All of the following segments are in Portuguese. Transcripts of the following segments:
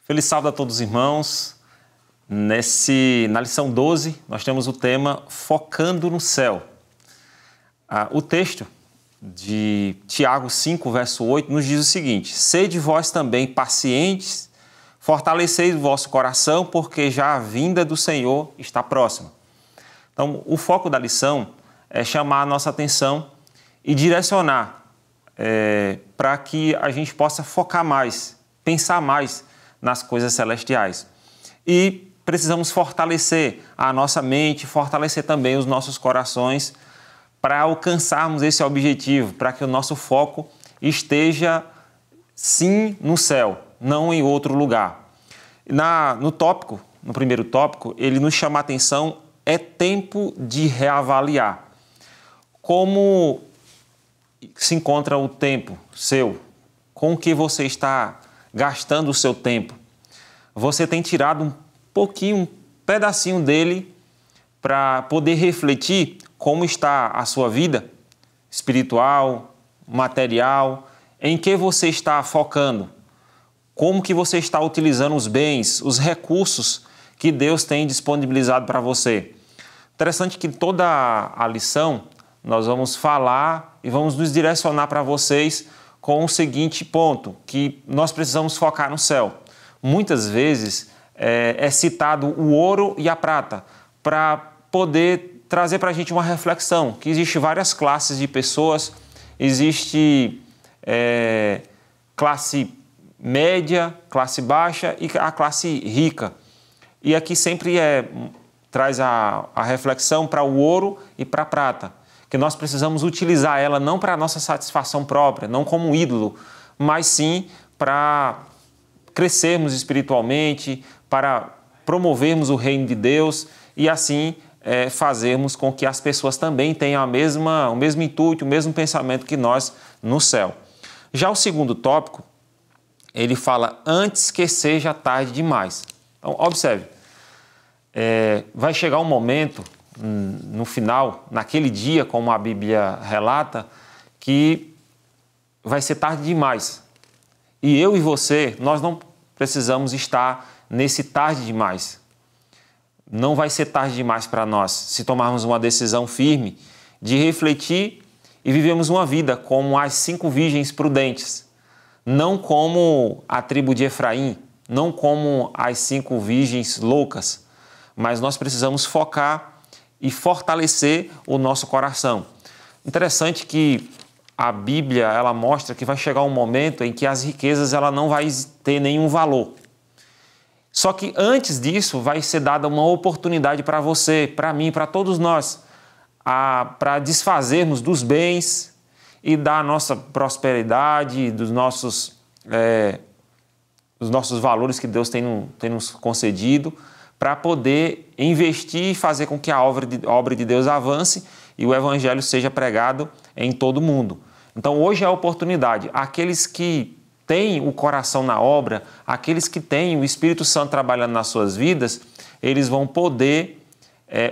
Feliz sábado a todos os irmãos. Na lição 12, nós temos o tema Focando no Céu. O texto de Tiago 5, verso 8, nos diz o seguinte: Sede vós também pacientes, fortaleceis o vosso coração, porque já a vinda do Senhor está próxima. Então, o foco da lição é chamar a nossa atenção e direcionar para que a gente possa focar mais, pensar mais nas coisas celestiais. E precisamos fortalecer a nossa mente, fortalecer também os nossos corações para alcançarmos esse objetivo, para que o nosso foco esteja, sim, no céu, não em outro lugar. No primeiro tópico, ele nos chama a atenção, é tempo de reavaliar. Como se encontra o tempo seu? Com que você está gastando o seu tempo? Você tem tirado um pedacinho dele para poder refletir como está a sua vida espiritual, material, em que você está focando, como que você está utilizando os bens, os recursos que Deus tem disponibilizado para você. Interessante que toda a lição nós vamos falar e vamos nos direcionar para vocês com o seguinte ponto, que nós precisamos focar no céu. Muitas vezes é citado o ouro e a prata para poder trazer para a gente uma reflexão, que existe várias classes de pessoas, existe classe média, classe baixa e a classe rica. E aqui sempre traz a reflexão para o ouro e para a prata, que nós precisamos utilizar ela não para a nossa satisfação própria, não como um ídolo, mas sim para crescermos espiritualmente, para promovermos o reino de Deus e assim fazermos com que as pessoas também tenham o mesmo intuito, o mesmo pensamento que nós no céu. Já o segundo tópico, ele fala antes que seja tarde demais. Então, observe, vai chegar um momento no final, naquele dia, como a Bíblia relata, que vai ser tarde demais. E eu e você, nós não precisamos estar nesse tarde demais. Não vai ser tarde demais para nós se tomarmos uma decisão firme de refletir e vivermos uma vida como as 5 virgens prudentes, não como a tribo de Efraim, não como as 5 virgens loucas, mas nós precisamos focar e fortalecer o nosso coração. Interessante que a Bíblia ela mostra que vai chegar um momento em que as riquezas ela não vai ter nenhum valor. Só que antes disso vai ser dada uma oportunidade para você, para mim, para todos nós, para desfazermos dos bens e da nossa prosperidade, dos nossos valores que Deus tem nos concedido, para poder investir e fazer com que a obra de Deus avance e o Evangelho seja pregado em todo o mundo. Então, hoje é a oportunidade. Aqueles que têm o coração na obra, aqueles que têm o Espírito Santo trabalhando nas suas vidas, eles vão poder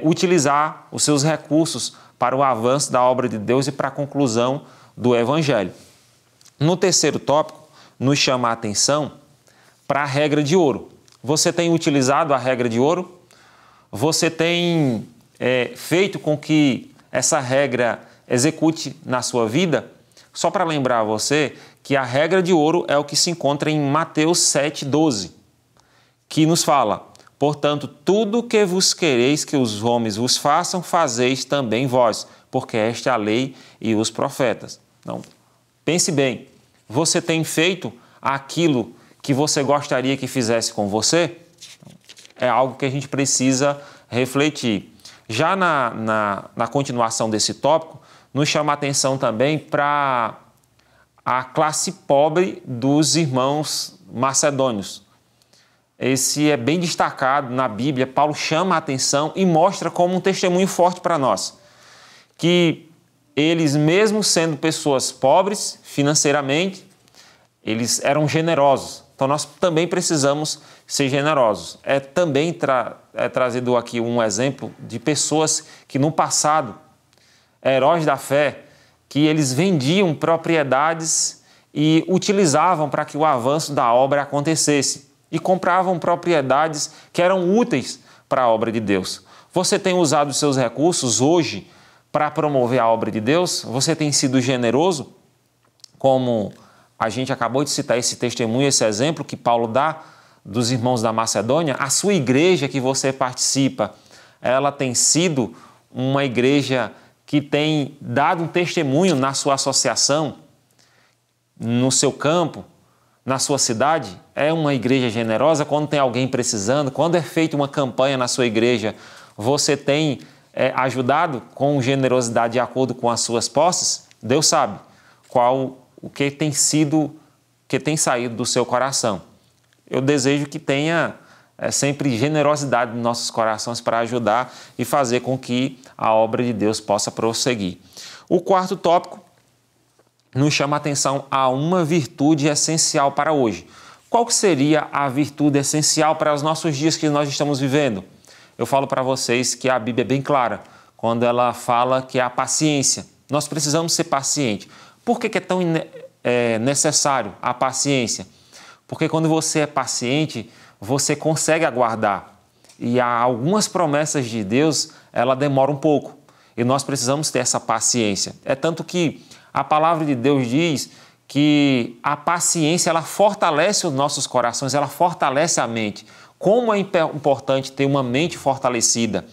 utilizar os seus recursos para o avanço da obra de Deus e para a conclusão do Evangelho. No terceiro tópico, nos chama a atenção para a regra de ouro. Você tem utilizado a regra de ouro? Você tem feito com que essa regra execute na sua vida? Só para lembrar a você que a regra de ouro é o que se encontra em Mateus 7,12, que nos fala: portanto, tudo que vos quereis que os homens vos façam, fazeis também vós, porque esta é a lei e os profetas. Então, pense bem, você tem feito aquilo que você gostaria que fizesse com você? É algo que a gente precisa refletir. Já na continuação desse tópico, nos chama a atenção também para a classe pobre dos irmãos macedônios. Esse é bem destacado na Bíblia. Paulo chama a atenção e mostra como um testemunho forte para nós, que eles, mesmo sendo pessoas pobres financeiramente, eles eram generosos. Então, nós também precisamos ser generosos. É também trazido aqui um exemplo de pessoas que no passado, heróis da fé, que eles vendiam propriedades e utilizavam para que o avanço da obra acontecesse. E compravam propriedades que eram úteis para a obra de Deus. Você tem usado os seus recursos hoje para promover a obra de Deus? Você tem sido generoso? Como a gente acabou de citar esse testemunho, esse exemplo que Paulo dá dos irmãos da Macedônia, a sua igreja que você participa, ela tem sido uma igreja que tem dado um testemunho na sua associação, no seu campo, na sua cidade? É uma igreja generosa? Quando tem alguém precisando, quando é feita uma campanha na sua igreja, você tem ajudado com generosidade de acordo com as suas posses? Deus sabe o que tem saído do seu coração. Eu desejo que tenha sempre generosidade nos nossos corações para ajudar e fazer com que a obra de Deus possa prosseguir. O quarto tópico nos chama a atenção a uma virtude essencial para hoje. Qual que seria a virtude essencial para os nossos dias que nós estamos vivendo? Eu falo para vocês que a Bíblia é bem clara quando ela fala que é a paciência. Nós precisamos ser pacientes. Por que é tão necessário a paciência? Porque quando você é paciente, você consegue aguardar. E há algumas promessas de Deus, ela demora um pouco. E nós precisamos ter essa paciência. É tanto que a palavra de Deus diz que a paciência, ela fortalece os nossos corações, ela fortalece a mente. Como é importante ter uma mente fortalecida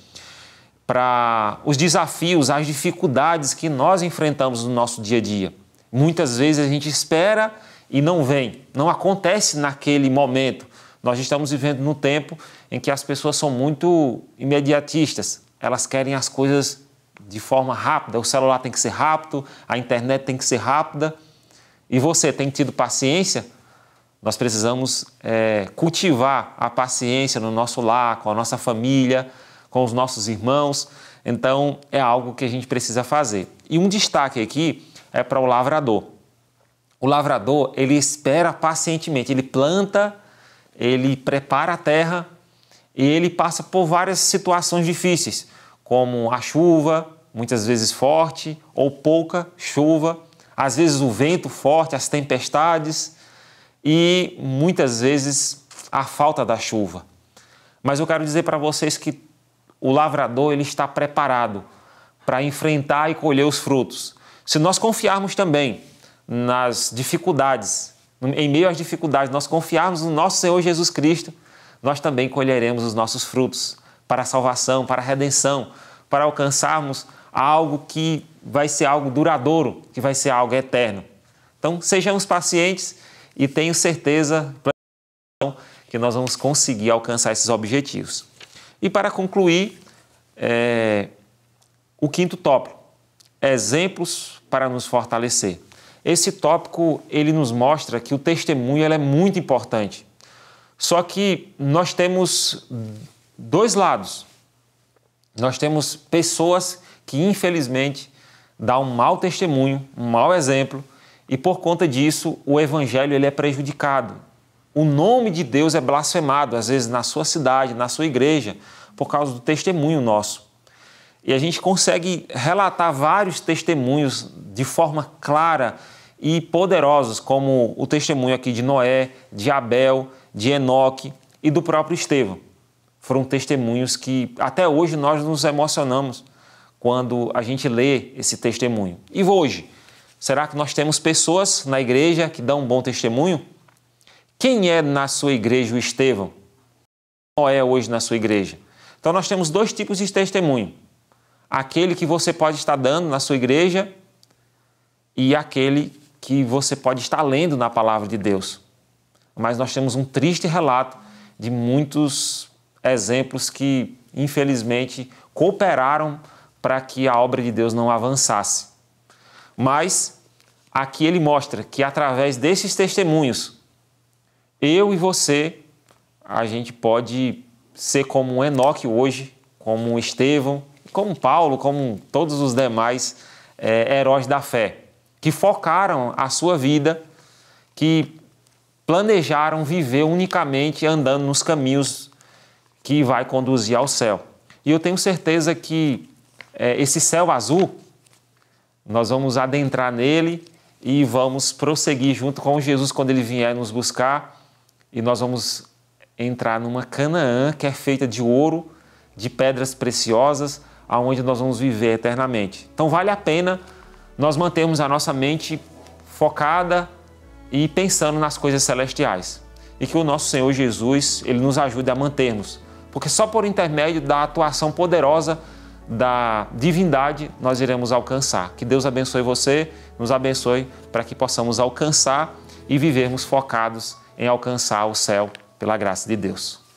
para os desafios, as dificuldades que nós enfrentamos no nosso dia a dia. Muitas vezes a gente espera e não vem, não acontece naquele momento. Nós estamos vivendo num tempo em que as pessoas são muito imediatistas, elas querem as coisas de forma rápida, o celular tem que ser rápido, a internet tem que ser rápida. E você tem tido paciência? Nós precisamos cultivar a paciência no nosso lar, com a nossa família, com os nossos irmãos. Então, é algo que a gente precisa fazer. E um destaque aqui é para o lavrador. O lavrador, ele espera pacientemente, ele planta, ele prepara a terra e ele passa por várias situações difíceis, como a chuva, muitas vezes forte, ou pouca chuva, às vezes o vento forte, as tempestades e muitas vezes a falta da chuva. Mas eu quero dizer para vocês que o lavrador ele está preparado para enfrentar e colher os frutos. Se nós confiarmos também nas dificuldades, em meio às dificuldades, nós confiarmos no nosso Senhor Jesus Cristo, nós também colheremos os nossos frutos para a salvação, para a redenção, para alcançarmos algo que vai ser algo duradouro, que vai ser algo eterno. Então, sejamos pacientes e tenho certeza que nós vamos conseguir alcançar esses objetivos. E para concluir, o quinto tópico, exemplos para nos fortalecer. Esse tópico, ele nos mostra que o testemunho ele é muito importante. Só que nós temos dois lados. Nós temos pessoas que, infelizmente, dão um mau testemunho, um mau exemplo, e por conta disso, o evangelho ele é prejudicado. O nome de Deus é blasfemado, às vezes, na sua cidade, na sua igreja, por causa do testemunho nosso. E a gente consegue relatar vários testemunhos de forma clara e poderosos, como o testemunho aqui de Noé, de Abel, de Enoque e do próprio Estevão. Foram testemunhos que até hoje nós nos emocionamos quando a gente lê esse testemunho. E hoje, será que nós temos pessoas na igreja que dão um bom testemunho? Quem é na sua igreja o Estevão? Noé hoje na sua igreja? Então nós temos dois tipos de testemunho. Aquele que você pode estar dando na sua igreja e aquele que você pode estar lendo na palavra de Deus. Mas nós temos um triste relato de muitos exemplos que, infelizmente, cooperaram para que a obra de Deus não avançasse. Mas aqui ele mostra que, através desses testemunhos, eu e você, a gente pode ser como um Enoque hoje, como um Estevão, como Paulo, como todos os demais heróis da fé, que focaram a sua vida, que planejaram viver unicamente andando nos caminhos que vai conduzir ao céu. E eu tenho certeza que esse céu azul nós vamos adentrar nele e vamos prosseguir junto com Jesus quando ele vier nos buscar, e nós vamos entrar numa Canaã que é feita de ouro, de pedras preciosas, aonde nós vamos viver eternamente. Então vale a pena nós mantermos a nossa mente focada e pensando nas coisas celestiais. E que o nosso Senhor Jesus, ele nos ajude a mantermos, porque só por intermédio da atuação poderosa da divindade nós iremos alcançar. Que Deus abençoe você, nos abençoe para que possamos alcançar e vivermos focados em alcançar o céu pela graça de Deus.